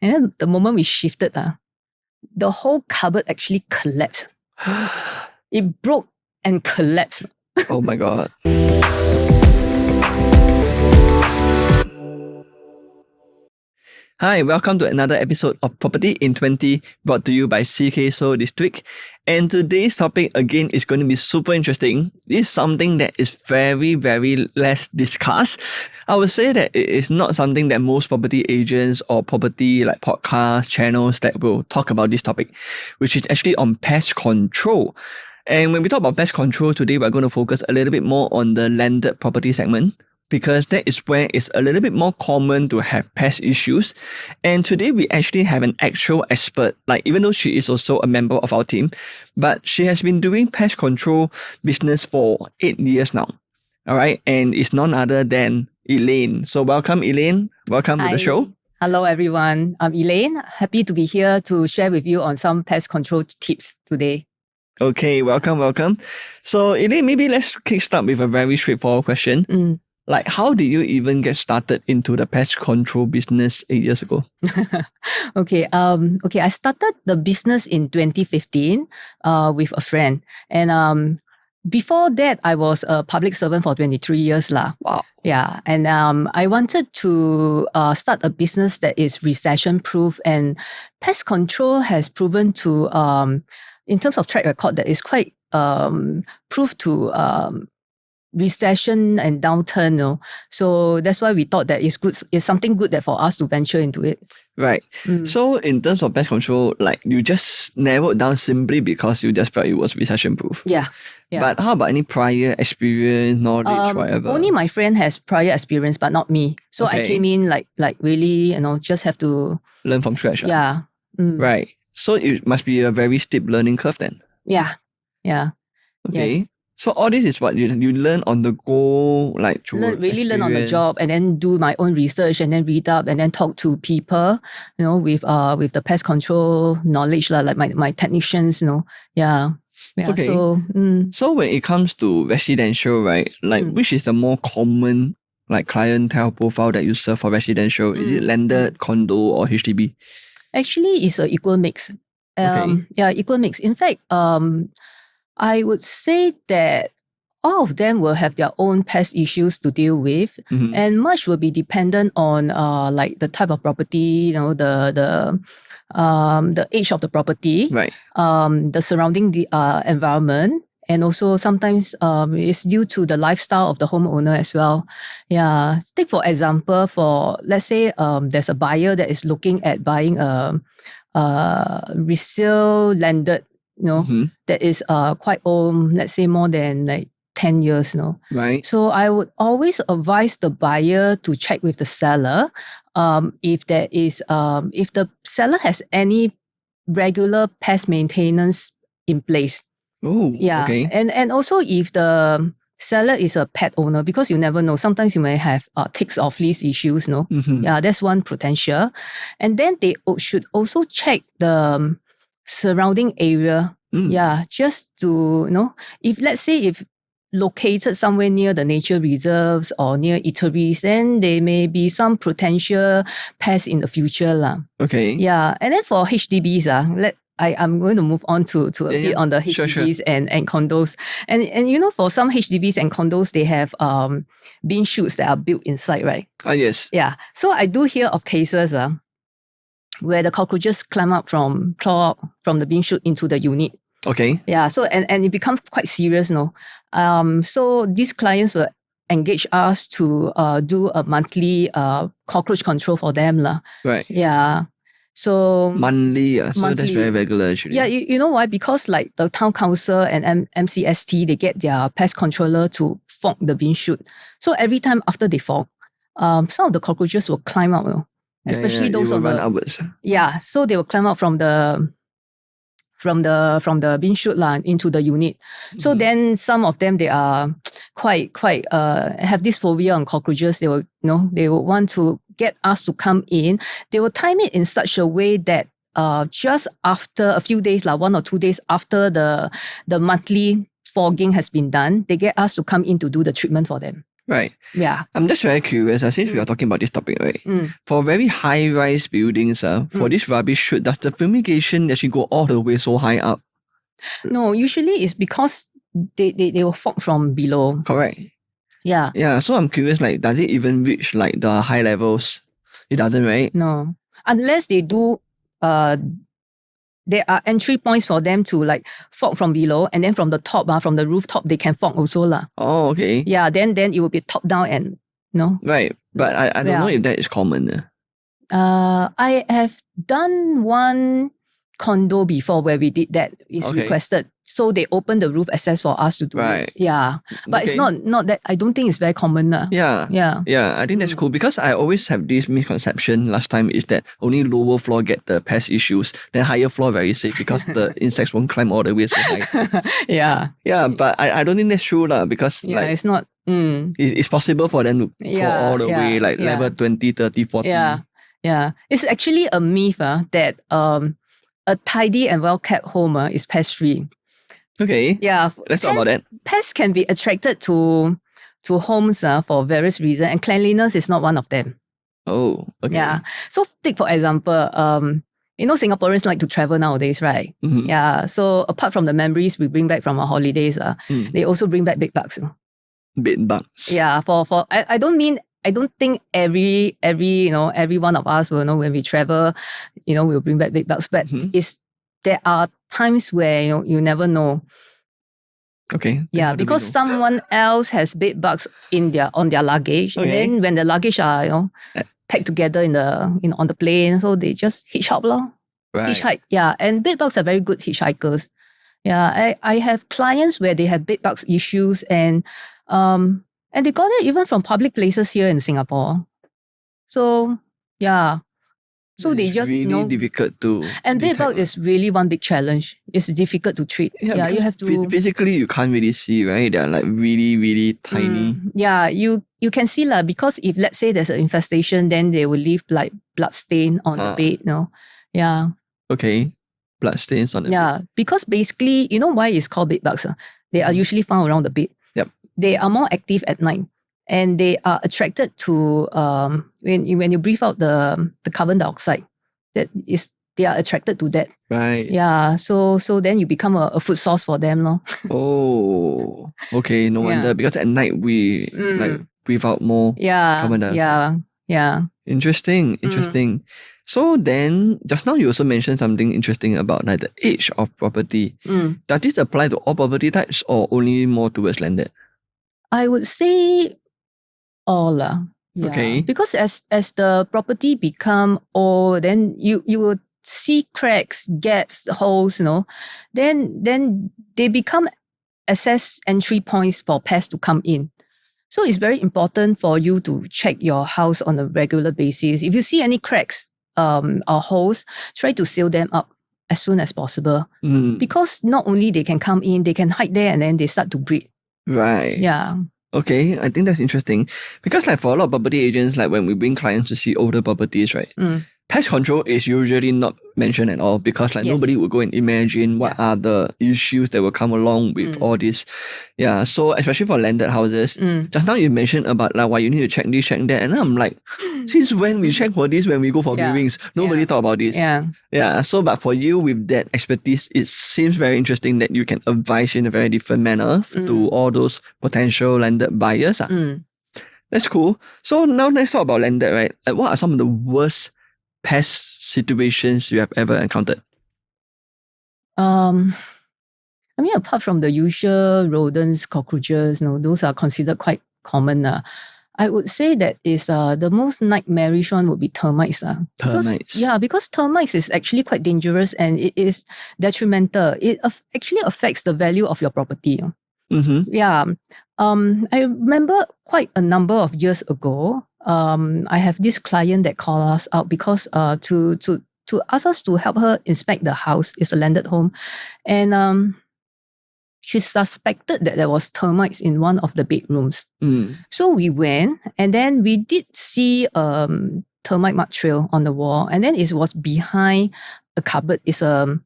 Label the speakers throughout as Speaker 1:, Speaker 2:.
Speaker 1: And then the moment we shifted, the whole cupboard actually collapsed. It broke and collapsed.
Speaker 2: Oh my God. Hi, welcome to another episode of Property in 20 brought to you by Ceekay Soh District. And today's topic again is going to be super interesting. This is something that is very, very less discussed. I would say that it is not something that most property agents or property like podcast channels that will talk about this topic, which is actually on pest control. And when we talk about pest control today, we're going to focus a little bit more on the landed property segment, because that is where it's a little bit more common to have pest issues. And today we actually have an actual expert, like even though she is also a member of our team, but she has been doing pest control business for 8 years now. All right. And it's none other than Elaine. So welcome, Elaine. Welcome to the show.
Speaker 1: Hello, everyone. I'm Elaine. Happy to be here to share with you on some pest control tips today.
Speaker 2: Okay, welcome. So Elaine, maybe let's kickstart with a very straightforward question. Like, how did you even get started into the pest control business 8 years ago?
Speaker 1: Okay. I started the business in 2015 with a friend. And before that, I was a public servant for 23 years.
Speaker 2: Wow.
Speaker 1: Yeah. And I wanted to start a business that is recession-proof. And pest control has proven to, in terms of track record, that is quite proof to recession and downturn, So that's why we thought that it's something good that for us to venture into it.
Speaker 2: Right. So in terms of pest control, like you just narrowed down simply because you just felt it was recession proof.
Speaker 1: Yeah.
Speaker 2: But how about any prior experience, knowledge, whatever?
Speaker 1: Only my friend has prior experience, but not me. So I came in like really, just have to
Speaker 2: learn from scratch.
Speaker 1: Yeah.
Speaker 2: Right. So it must be a very steep learning curve then.
Speaker 1: Yeah.
Speaker 2: Okay.
Speaker 1: Yes.
Speaker 2: So all this is what you learn on the go, like through
Speaker 1: learn on the job, and then do my own research, and then read up, and then talk to people, with the pest control knowledge, like my technicians, Yeah.
Speaker 2: Okay.
Speaker 1: So
Speaker 2: when it comes to residential, right? Like which is the more common like clientele profile that you serve for residential? Is it landed, condo, or HDB?
Speaker 1: Actually, it's an equal mix. Equal mix. In fact, I would say that all of them will have their own pest issues to deal with, and much will be dependent on like the type of property, the age of the property,
Speaker 2: right?
Speaker 1: The surrounding environment, and also sometimes it's due to the lifestyle of the homeowner as well. Yeah, take for example, let's say there's a buyer that is looking at buying a resale landed, that is quite old, let's say more than like 10 years,
Speaker 2: Right.
Speaker 1: So I would always advise the buyer to check with the seller if the seller has any regular pest maintenance in place.
Speaker 2: Oh,
Speaker 1: yeah.
Speaker 2: Okay.
Speaker 1: And also if the seller is a pet owner, because you never know, sometimes you may have ticks or fleas issues, Yeah, that's one potential. And then they should also check the surrounding area. Yeah, just to, if let's say if located somewhere near the nature reserves or near eateries, then there may be some potential pests in the future.
Speaker 2: Okay.
Speaker 1: Yeah, and then for HDBs, I'm going to move on to a bit on the HDBs. Sure. And condos. And for some HDBs and condos, they have bean shoots that are built inside, right?
Speaker 2: Yes.
Speaker 1: Yeah. So I do hear of cases where the cockroaches climb up from the bean shoot into the unit.
Speaker 2: Okay.
Speaker 1: Yeah. So and it becomes quite serious, So these clients will engage us to do a monthly cockroach control for them,
Speaker 2: Right.
Speaker 1: Yeah. So
Speaker 2: monthly, so that's very regular actually.
Speaker 1: Yeah, you know why? Because like the town council and MCST, they get their pest controller to fog the bean shoot. So every time after they fog, some of the cockroaches will climb out, especially those on
Speaker 2: run upwards.
Speaker 1: Yeah, so they will climb out from the bean shoot into the unit. So then some of them, they are quite have this phobia on cockroaches. They will want to get us to come in. They will time it in such a way that just after a few days, 1 or 2 days after the monthly fogging has been done, they get us to come in to do the treatment for them.
Speaker 2: Right.
Speaker 1: Yeah.
Speaker 2: I'm just very curious, since we are talking about this topic, right? For very high-rise buildings, for this rubbish chute, does the fumigation actually go all the way so high up?
Speaker 1: No, usually it's because they will fog from below.
Speaker 2: Correct.
Speaker 1: Yeah.
Speaker 2: Yeah, so I'm curious, like, does it even reach like the high levels? It doesn't, right?
Speaker 1: No. Unless they do, there are entry points for them to like fog from below, and then from the top, from the rooftop, they can fog also lah.
Speaker 2: Oh, okay.
Speaker 1: Yeah, then it will be top down and no.
Speaker 2: Right, but I don't know if that is common.
Speaker 1: I have done one condo before where we did that. It's requested. So they opened the roof access for us to do it. Yeah. But it's not that, I don't think it's very common.
Speaker 2: Yeah. I think that's cool because I always have this misconception last time is that only lower floor get the pest issues, then higher floor very safe because the insects won't climb all the way so high.
Speaker 1: Yeah.
Speaker 2: Yeah, but I don't think that's true because like,
Speaker 1: it's not.
Speaker 2: It's possible for them to fall all the way like level 20, 30, 40.
Speaker 1: Yeah. It's actually a myth that a tidy and well-kept home is pest-free.
Speaker 2: Okay.
Speaker 1: Yeah.
Speaker 2: Let's talk about that. Pests
Speaker 1: can be attracted to homes for various reasons, and cleanliness is not one of them.
Speaker 2: Oh, okay.
Speaker 1: Yeah. So take for example, Singaporeans like to travel nowadays, right?
Speaker 2: Mm-hmm.
Speaker 1: Yeah. So apart from the memories we bring back from our holidays, they also bring back bed bugs.
Speaker 2: Bed bugs.
Speaker 1: Yeah. I don't think every one of us will know when we travel, we'll bring back bed bugs, but there are times where you never know.
Speaker 2: Okay.
Speaker 1: Yeah, because someone else has bed bugs on their luggage, and then when the luggage are packed together on the plane, so they just hitchhike lor.
Speaker 2: Right.
Speaker 1: Hitchhike. Yeah, and bed bugs are very good hitchhikers. Yeah, I have clients where they have bed bugs issues, and they got it even from public places here in Singapore. So yeah. So they just
Speaker 2: really difficult to
Speaker 1: and bed bug is really one big challenge. It's difficult to treat. Yeah, you have to
Speaker 2: physically you can't really see, right? They're like really, really tiny.
Speaker 1: Yeah, you can see because if let's say there's an infestation, then they will leave like blood stain on the bed, Yeah.
Speaker 2: Okay. Blood stains on the bed.
Speaker 1: Yeah, because basically, why it's called bed bugs? They are usually found around the bed.
Speaker 2: Yep.
Speaker 1: They are more active at night. And they are attracted to when you breathe out the carbon dioxide, they are attracted to that.
Speaker 2: Right.
Speaker 1: Yeah. So then you become a food source for them, no?
Speaker 2: Oh, okay. No wonder because at night we like breathe out more carbon dioxide.
Speaker 1: Yeah.
Speaker 2: Interesting. So then, just now you also mentioned something interesting about like the age of property. Does this apply to all property types or only more towards landed?
Speaker 1: I would say all. Yeah.
Speaker 2: Okay.
Speaker 1: Because as the property become old, then you will see cracks, gaps, holes, then they become access entry points for pests to come in. So it's very important for you to check your house on a regular basis. If you see any cracks or holes, try to seal them up as soon as possible. Because not only they can come in, they can hide there and then they start to breed.
Speaker 2: Right.
Speaker 1: Yeah.
Speaker 2: Okay, I think that's interesting. Because like for a lot of property agents, like when we bring clients to see older properties, right? Pest control is usually not mentioned at all because like nobody would go and imagine what are the issues that will come along with all this. Yeah, so especially for landed houses, just now you mentioned about like why you need to check this, check that, and I'm like, since when we check for this when we go for viewings? Nobody thought about this. Yeah. So but for you with that expertise, it seems very interesting that you can advise in a very different manner to all those potential landed buyers. That's cool. So now let's talk about landed, right? Like, what are some of the worst pest situations you have ever encountered?
Speaker 1: Apart from the usual rodents, cockroaches, those are considered quite common. I would say that is the most nightmarish one would be termites.
Speaker 2: Termites.
Speaker 1: Because termites is actually quite dangerous and it is detrimental. It actually affects the value of your property. Yeah. I remember quite a number of years ago, I have this client that called us out because to ask us to help her inspect the house. It's a landed home. And she suspected that there was termites in one of the bedrooms. So we went and then we did see termite mark trail on the wall. And then it was behind a cupboard. It's a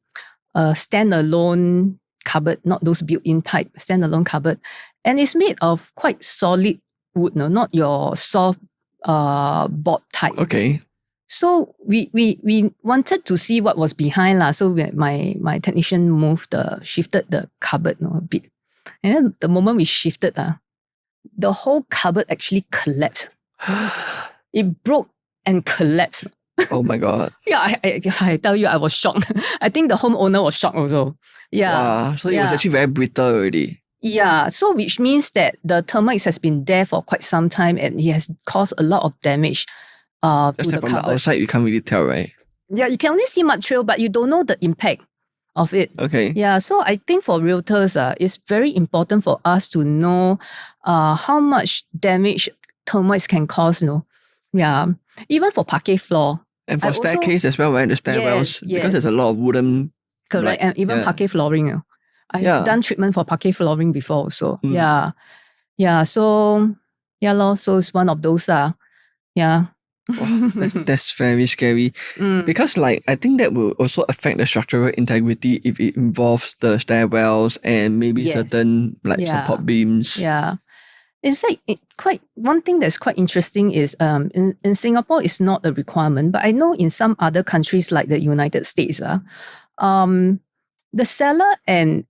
Speaker 1: standalone cupboard, not those built-in type, standalone cupboard. And it's made of quite solid wood, no, not your soft board type.
Speaker 2: Okay.
Speaker 1: So we wanted to see what was behind lah. So my technician shifted the cupboard a bit, and then the moment we shifted, the whole cupboard actually collapsed. It broke and collapsed.
Speaker 2: Oh my God.
Speaker 1: Yeah, I tell you, I was shocked. I think the homeowner was shocked also. Yeah.
Speaker 2: Wow. So it was actually very brittle already.
Speaker 1: Yeah, so which means that the termites has been there for quite some time and it has caused a lot of damage to
Speaker 2: Just
Speaker 1: the
Speaker 2: from
Speaker 1: cupboard.
Speaker 2: the outside, you can't really tell, right?
Speaker 1: Yeah, you can only see mud trail, but you don't know the impact of it.
Speaker 2: Okay.
Speaker 1: Yeah, so I think for realtors, it's very important for us to know how much damage termites can cause, Yeah, even for parquet floor.
Speaker 2: And for staircase as well, right? The stairwells, because there's a lot of wooden.
Speaker 1: Correct, and even parquet flooring. I've done treatment for parquet flooring before also. Yeah. Yeah, so, so it's one of those. Yeah.
Speaker 2: Wow, that's very scary. Because I think that will also affect the structural integrity if it involves the stairwells and maybe certain support beams.
Speaker 1: Yeah. In fact, one thing that's quite interesting is in Singapore it's not a requirement, but I know in some other countries like the United States, the seller and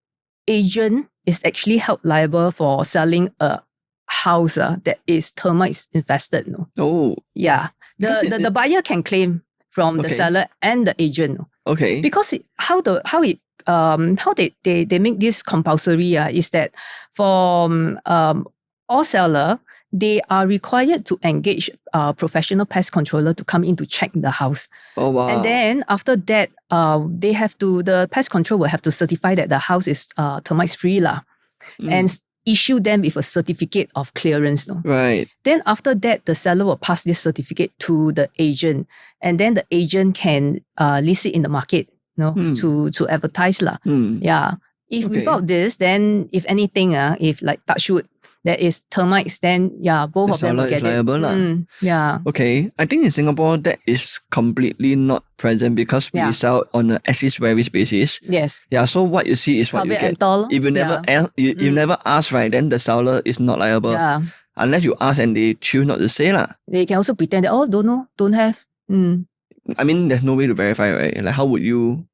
Speaker 1: agent is actually held liable for selling a house that is termites infested. No?
Speaker 2: Oh.
Speaker 1: Yeah. The buyer can claim from the seller and the agent. No?
Speaker 2: Okay.
Speaker 1: Because how they make this compulsory is that for all seller, they are required to engage a professional pest controller to come in to check the house.
Speaker 2: Oh, wow.
Speaker 1: And then after that, the pest control will have to certify that the house is termites free and issue them with a certificate of clearance. No?
Speaker 2: Right.
Speaker 1: Then after that, the seller will pass this certificate to the agent, and then the agent can list it in the market, to advertise . Yeah. If without this, then if anything, if touch wood, there is termites, then both of them will get
Speaker 2: liable.
Speaker 1: Yeah.
Speaker 2: Okay. I think in Singapore that is completely not present because we sell on an as-is where-is basis.
Speaker 1: Yes.
Speaker 2: Yeah. So what you see is what you get. If you never you never ask, right, then the seller is not liable.
Speaker 1: Yeah.
Speaker 2: Unless you ask and they choose not to say lah.
Speaker 1: They can also pretend that don't know, don't have.
Speaker 2: I mean, there's no way to verify, right? How would you?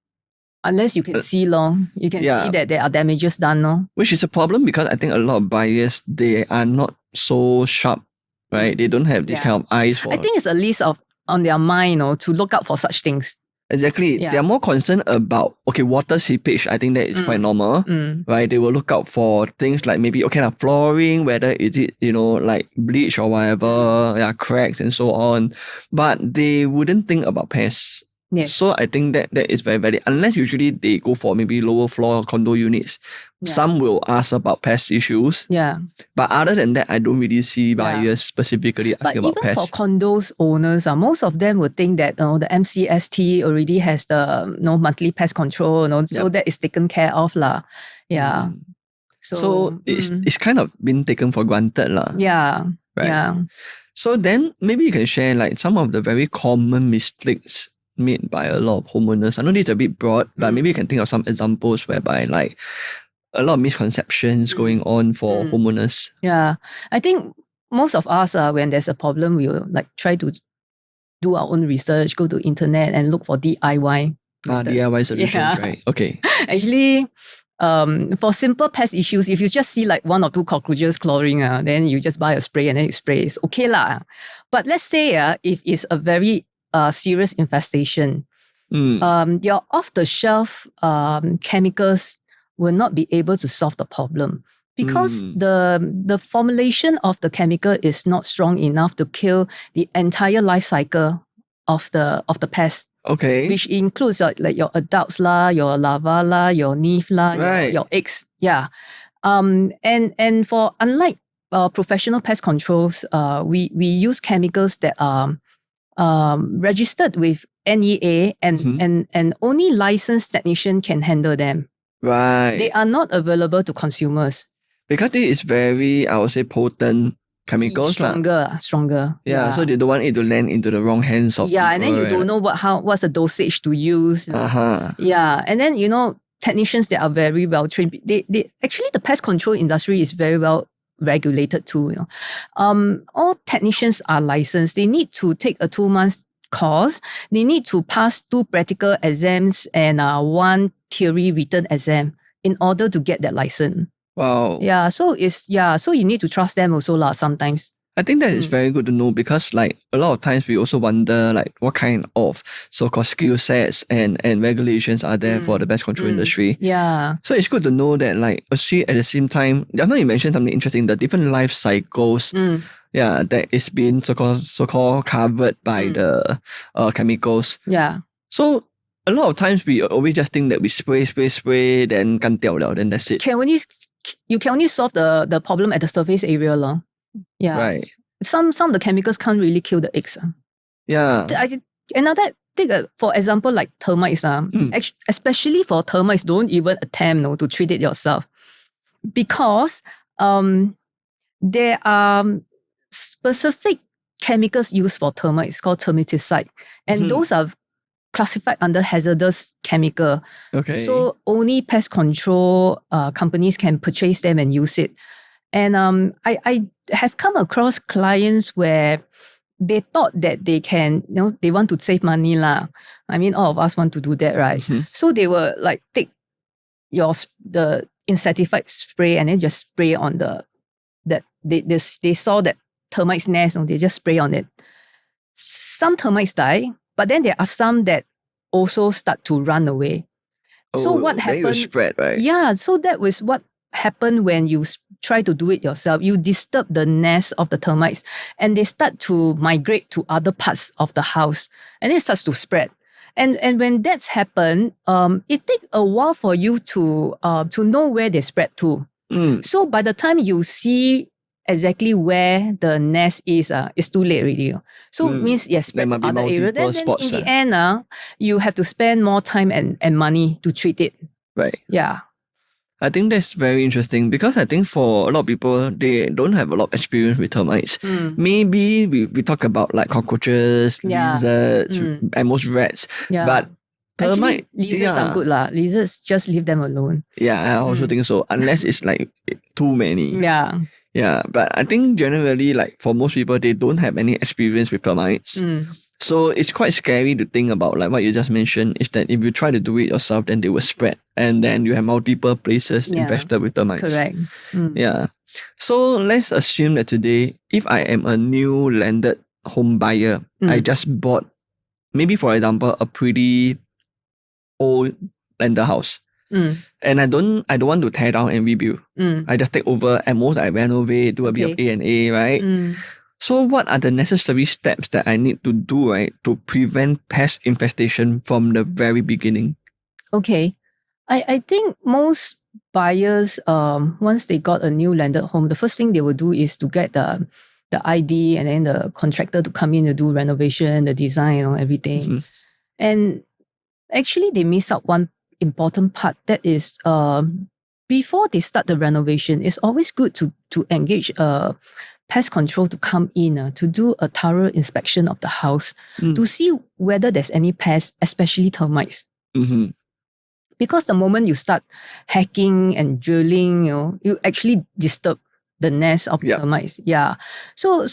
Speaker 1: Unless you can see you can see that there are damages done, no?
Speaker 2: Which is a problem because I think a lot of buyers, they are not so sharp, right? They don't have this kind of eyes for.
Speaker 1: I think it's a list on their mind, to look out for such things.
Speaker 2: Exactly.
Speaker 1: Yeah.
Speaker 2: They are more concerned about, water seepage. I think that is quite normal, right? They will look out for things like maybe, flooring, whether is it, bleach or whatever, cracks and so on. But they wouldn't think about pests.
Speaker 1: Yes.
Speaker 2: So I think that is very valid. Unless usually they go for maybe lower floor condo units. Yeah. Some will ask about pest issues.
Speaker 1: Yeah.
Speaker 2: But other than that, I don't really see buyers specifically asking about pests.
Speaker 1: But even for condos owners, most of them would think that the MCST already has the monthly pest control, so that is taken care of . Yeah.
Speaker 2: So it's kind of been taken for granted .
Speaker 1: Yeah.
Speaker 2: Right?
Speaker 1: Yeah.
Speaker 2: So then maybe you can share some of the very common mistakes made by a lot of homeowners. I know this is a bit broad, but maybe you can think of some examples whereby a lot of misconceptions going on for homeowners.
Speaker 1: Yeah. I think most of us, when there's a problem, we will try to do our own research, go to internet and look for DIY.
Speaker 2: DIY solutions, right? Okay.
Speaker 1: Actually, for simple pest issues, if you just see one or two cockroaches clawing, then you just buy a spray and then you spray. It's okay lah. But let's say if it's a very serious infestation, your off-the-shelf chemicals will not be able to solve the problem because the formulation of the chemical is not strong enough to kill the entire life cycle of the pest.
Speaker 2: Okay.
Speaker 1: Which includes your adults your larvae your nymph your eggs. Yeah. And for unlike professional pest controls, we use chemicals that are registered with NEA and only licensed technician can handle them.
Speaker 2: Right.
Speaker 1: They are not available to consumers.
Speaker 2: Because it is very, I would say, potent chemicals.
Speaker 1: Stronger.
Speaker 2: Yeah, so they don't want it to land into the wrong hands of people.
Speaker 1: And then you don't know what's the dosage to use. Yeah, and then technicians that are very well trained. They actually the pest control industry is very well regulated too. All technicians are licensed. They need to take a 2 month course. They need to pass 2 practical exams and 1 theory written exam in order to get that license.
Speaker 2: Wow.
Speaker 1: Yeah, so you need to trust them also sometimes.
Speaker 2: I think that is very good to know because like a lot of times we also wonder like what kind of so-called skill sets and regulations are there for the pest control industry.
Speaker 1: Yeah.
Speaker 2: So it's good to know that like actually at the same time, I know you mentioned something interesting, the different life cycles that is being so-called covered by the chemicals.
Speaker 1: Yeah.
Speaker 2: So a lot of times we always just think that we spray, then 干掉了, then that's it.
Speaker 1: You can only solve the problem at the surface area. Yeah.
Speaker 2: Right.
Speaker 1: Some of the chemicals can't really kill the eggs.
Speaker 2: Yeah.
Speaker 1: For example, like termites. Especially for termites, don't even attempt to treat it yourself. Because there are specific chemicals used for termites called termiticide. And those are classified under hazardous chemical.
Speaker 2: Okay.
Speaker 1: So only pest control companies can purchase them and use it. And I have come across clients where they thought that they can, they want to save money lah. I mean, all of us want to do that, right? So they were like, take the insecticide spray and then just spray on they saw that termites nest, they just spray on it. Some termites die, but then there are some that also start to run away. So what happened?
Speaker 2: They will spread, right?
Speaker 1: Yeah, so that was what happened when you try to do it yourself. You disturb the nest of the termites and they start to migrate to other parts of the house and it starts to spread. And when that's happened, it takes a while for you to know where they spread to. So by the time you see exactly where the nest is, it's too late already. So it means spread to other area. Then in the end, you have to spend more time and money to treat it.
Speaker 2: Right.
Speaker 1: Yeah.
Speaker 2: I think that's very interesting because I think for a lot of people, they don't have a lot of experience with termites. Maybe we talk about like cockroaches, lizards, and most rats.
Speaker 1: Yeah.
Speaker 2: But termite,
Speaker 1: actually, lizards are good lah. Lizards, just leave them alone.
Speaker 2: Yeah, I also think so. Unless it's like too many.
Speaker 1: Yeah.
Speaker 2: Yeah, but I think generally like for most people, they don't have any experience with termites. So it's quite scary to think about like what you just mentioned is that if you try to do it yourself, then they will spread and then you have multiple places infested with termites.
Speaker 1: Correct.
Speaker 2: Yeah. So let's assume that today, if I am a new landed home buyer, I just bought maybe for example, a pretty old landed house. And I don't want to tear down and rebuild. I just take over at most I renovate, do a bit of A&A, right? So what are the necessary steps that I need to do, right, to prevent pest infestation from the very beginning?
Speaker 1: Okay. I think most buyers, once they got a new landed home, the first thing they will do is to get the ID and then the contractor to come in to do renovation, the design, everything. And actually they miss out one important part, that is before they start the renovation, it's always good to engage pest control to come in to do a thorough inspection of the house to see whether there's any pests, especially termites. Because the moment you start hacking and drilling, you actually disturb the nest of termites. Yeah. So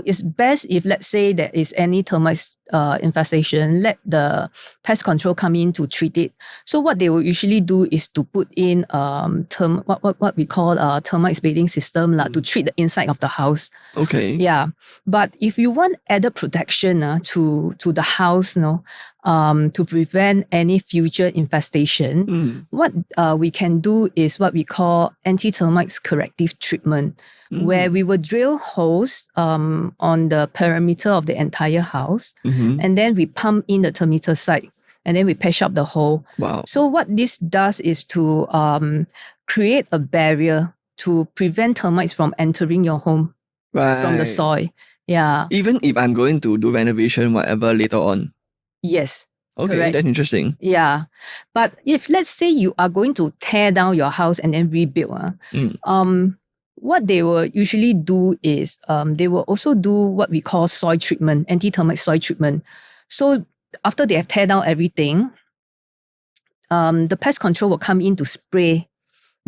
Speaker 1: it's best if, let's say, there is any termites infestation, let the pest control come in to treat it. So what they will usually do is to put in what we call termites baiting system to treat the inside of the house.
Speaker 2: Okay.
Speaker 1: Yeah. But if you want added protection to the house, to prevent any future infestation, what we can do is what we call anti-termites corrective treatment, where we will drill holes on the perimeter of the entire house, and then we pump in the termiticide, and then we patch up the hole.
Speaker 2: Wow.
Speaker 1: So what this does is to create a barrier to prevent termites from entering your home from the soil. Yeah.
Speaker 2: Even if I'm going to do renovation, whatever, later on.
Speaker 1: Yes.
Speaker 2: Okay,
Speaker 1: correct.
Speaker 2: That's interesting.
Speaker 1: Yeah. But if, let's say, you are going to tear down your house and then rebuild, what they will usually do is they will also do what we call soil treatment, anti-termite soil treatment. So after they have tear down everything, the pest control will come in to spray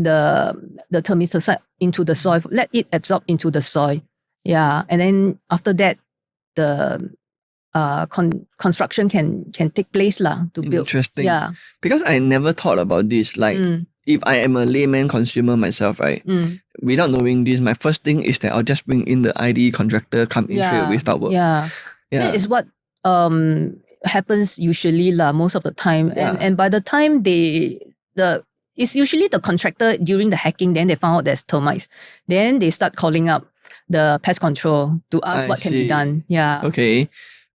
Speaker 1: the termiticide into the soil, let it absorb into the soil. Yeah, and then after that, the construction can take place to build.
Speaker 2: Interesting.
Speaker 1: Yeah.
Speaker 2: Because I never thought about this. Like, if I am a layman consumer myself, right? Without knowing this, my first thing is that I'll just bring in the ID contractor, come in straight away, start work.
Speaker 1: Yeah. That is what happens usually most of the time.
Speaker 2: Yeah.
Speaker 1: And by the time it's usually the contractor during the hacking, then they found out there's termites. Then they start calling up the pest control to ask what can be done. Yeah.
Speaker 2: Okay.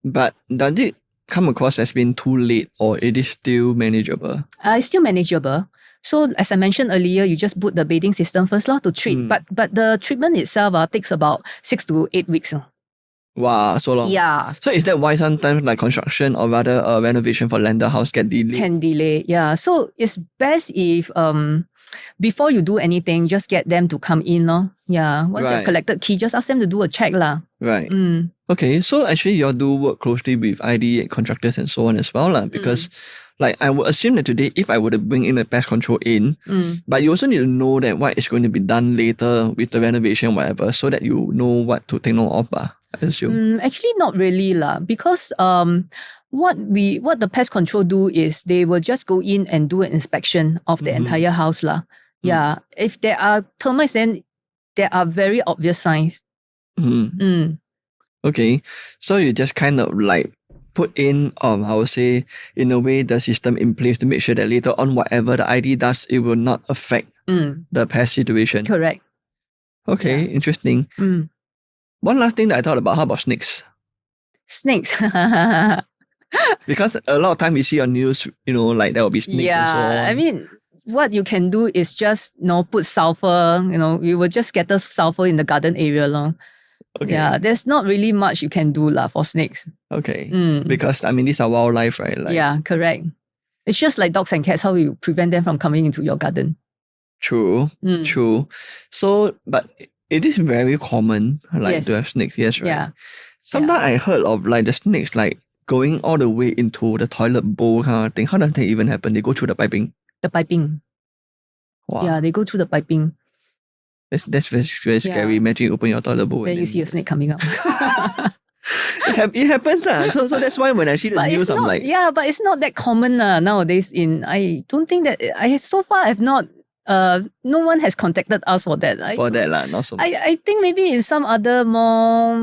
Speaker 2: But does it come across as being too late or it is still manageable?
Speaker 1: It's still manageable. So as I mentioned earlier, you just put the bedding system first to treat. But the treatment itself takes about 6 to 8 weeks.
Speaker 2: Wow, so long.
Speaker 1: Yeah.
Speaker 2: So is that why sometimes like construction or rather renovation for landed house get delayed?
Speaker 1: Can delay, yeah. So it's best if before you do anything, just get them to come in. Yeah. Once you've collected key, just ask them to do a check.
Speaker 2: Right. Okay, so actually you all do work closely with ID and contractors and so on as well. Because like I would assume that today if I were to bring in a pest control in, but you also need to know that what is going to be done later with the renovation, whatever, so that you know what to take note of. I assume.
Speaker 1: Actually not really because what the pest control do is they will just go in and do an inspection of the entire house. Yeah. If there are termites, then there are very obvious signs.
Speaker 2: Okay. So you just kind of like put in I would say in a way the system in place to make sure that later on whatever the ID does, it will not affect the pest situation.
Speaker 1: Correct.
Speaker 2: Okay, interesting. One last thing that I thought about, how about snakes?
Speaker 1: Snakes.
Speaker 2: Because a lot of time we see on news, like there will be snakes and so on.
Speaker 1: I mean, what you can do is just put sulfur, you will just scatter sulfur in the garden area.
Speaker 2: Okay.
Speaker 1: Yeah, there's not really much you can do for snakes.
Speaker 2: Okay. Because these are wildlife, right?
Speaker 1: Yeah, correct. It's just like dogs and cats, how you prevent them from coming into your garden.
Speaker 2: True. So, but it is very common to have snakes, yes, right?
Speaker 1: Yeah.
Speaker 2: Sometimes I heard of the snakes going all the way into the toilet bowl kind of thing. How does that even happen? They go through the piping?
Speaker 1: The piping.
Speaker 2: Wow.
Speaker 1: Yeah, they go through the piping.
Speaker 2: That's very, very scary. Imagine you open your toilet bowl.
Speaker 1: Then you see a snake coming up.
Speaker 2: It happens. So that's why when I see the news, I'm like...
Speaker 1: Yeah, but it's not that common nowadays. I don't think that... so far, I've not... no one has contacted us for that.
Speaker 2: Not so much.
Speaker 1: I think maybe in some other more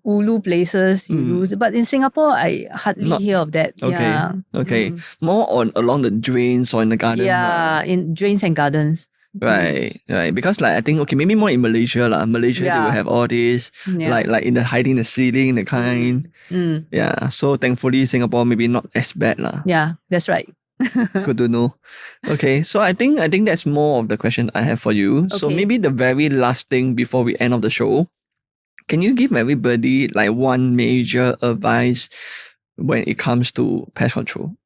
Speaker 1: ulu places you do, but in Singapore I hardly hear of that.
Speaker 2: Okay.
Speaker 1: Yeah.
Speaker 2: Okay. More along the drains or in the garden.
Speaker 1: Yeah, in drains and gardens.
Speaker 2: Right. Because I think maybe more in Malaysia Malaysia they will have all this like in the hiding the ceiling the kind. Yeah. So thankfully Singapore maybe not as bad
Speaker 1: Yeah, that's right.
Speaker 2: Good to know. Okay, so I think that's more of the question I have for you. Okay. So maybe the very last thing before we end of the show, can you give everybody one major advice when it comes to pest control?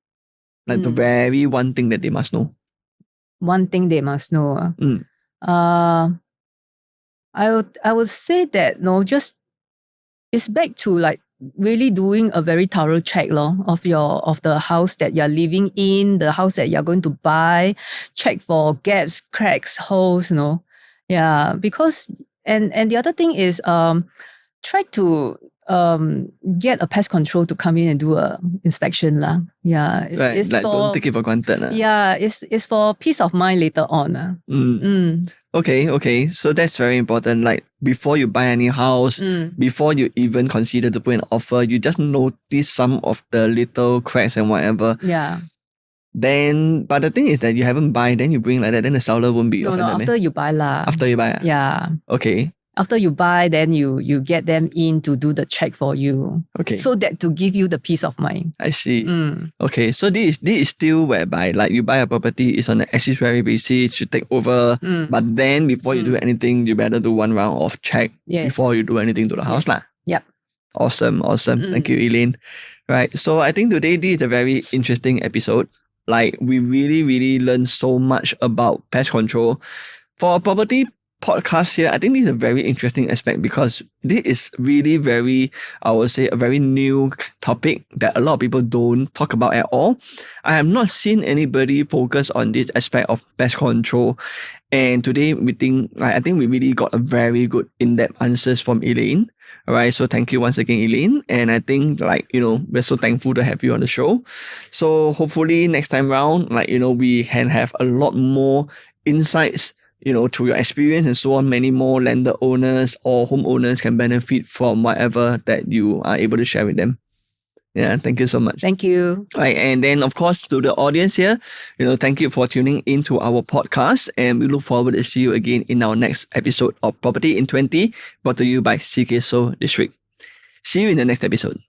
Speaker 2: The very one thing that they must know.
Speaker 1: One thing they must know. I would say that just it's back to really doing a very thorough check of the house that you're living in, the house that you're going to buy. Check for gaps, cracks, holes. Yeah, because and the other thing is try to get a pest control to come in and do a inspection Yeah, it's for,
Speaker 2: don't take it for granted.
Speaker 1: Yeah, it's for peace of mind later on.
Speaker 2: Okay. So that's very important. Before you buy any house, before you even consider to put an offer, you just notice some of the little cracks and whatever.
Speaker 1: Yeah.
Speaker 2: Then, but the thing is that you haven't buy, then you bring like that, then the seller won't be offended.
Speaker 1: No, after you buy
Speaker 2: After you buy.
Speaker 1: Yeah.
Speaker 2: Okay.
Speaker 1: After you buy, then you get them in to do the check for you.
Speaker 2: Okay.
Speaker 1: So that to give you the peace of mind.
Speaker 2: I see. Okay, so this is still whereby you buy a property, it's on an accessory basis, you take over. But then before you do anything, you better do one round of check before you do anything to the house.
Speaker 1: Yep.
Speaker 2: Awesome. Thank you, Elaine. Right. So I think today this is a very interesting episode. We really, really learned so much about pest control. For a property podcast here, I think this is a very interesting aspect because this is really very, I would say, a very new topic that a lot of people don't talk about at all. I have not seen anybody focus on this aspect of pest control. And today I think we really got a very good in-depth answers from Elaine. All right, so thank you once again, Elaine. And I think we're so thankful to have you on the show. So hopefully next time round, we can have a lot more insights, through your experience and so on. Many more landed owners or homeowners can benefit from whatever that you are able to share with them. Yeah, thank you so much.
Speaker 1: Thank you.
Speaker 2: All right, and then of course to the audience here, thank you for tuning into our podcast, and we look forward to see you again in our next episode of Property in 20, brought to you by Ceekay Soh District. See you in the next episode.